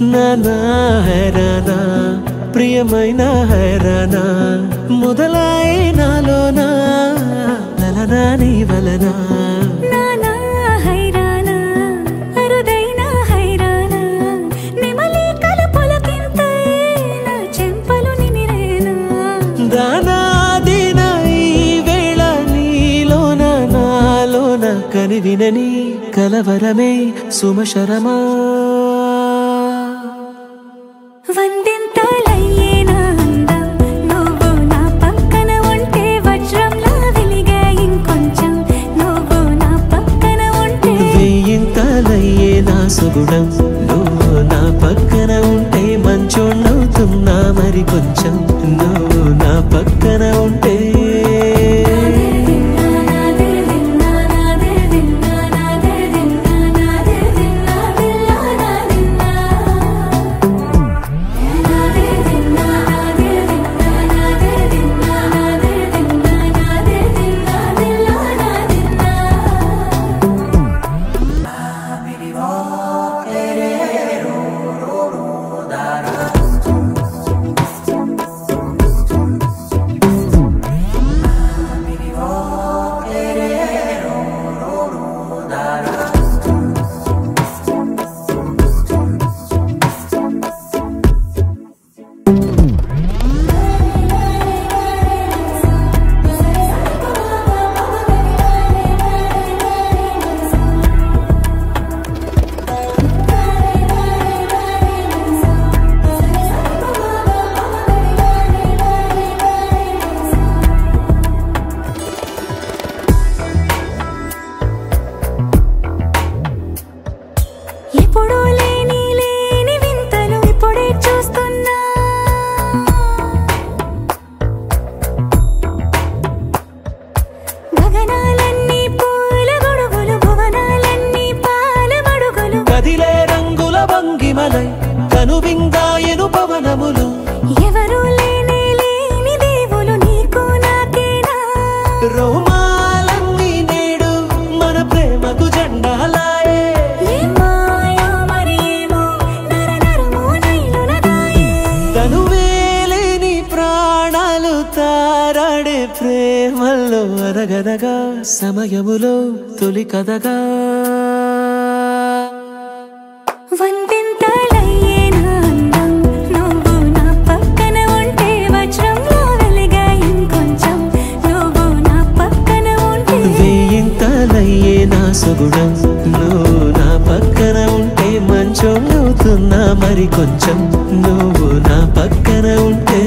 నానా హైరానా ప్రియమైన హైరానా మొదలాయే నాలోనా లలనా నీ వలనా నానా హైరానా అరుదైన హైరానా నెమలి కలపులకింతై నా చెంపలు నిమిరేనా దానాదిన ఈ వేళ నీలోన నాలోన కనివినని కలవరమే సుమశరమా వందింతలయ్యేనా అందం నువ్వు నా పక్కన ఉంటే వజ్రంలా వెలిగే ఇంకొంచెం నువ్వు నా పక్కన ఉంటే వెయ్యింతలయ్యే నా సుగుణం నువ్వు నా పక్కన ఉంటే మంచోణ్ణవుతున్నా మరి కొంచెం నువ్వు నా పక్కన ఉంటే ఎప్పుడూ లేని వింతలు ఇప్పుడే చూస్తున్నా గగనాలన్నీ పూల గొడుగులు భువనాలన్నీ పాల మడుగులు కదిలే రంగుల భంగిమలై కనువిందాయను పవనములు ఎవరూ లేని దేవులు నీకు నాకేనా రోమాలన్నీ నేడు మన ప్రేమకు జెండాలాయే తనువేలేని ప్రాణాలు తారాడే ప్రేమల్లో అరగదగా సమయములో తొలి కథగా వందింతలయ్యేనా అందం నువ్వు నా పక్కన ఉంటే వజ్రంలో వెలిగే ఇంకొంచెం నువ్వు నా పక్కన ఉంటే వెయ్యింతలయ్యే నా సుగుణం నువ్వు నా పక్కన ఉంటే మంచోణ్ణవుతున్నా మరి కొంచెం నువ్వు నా పక్కన ఉంటే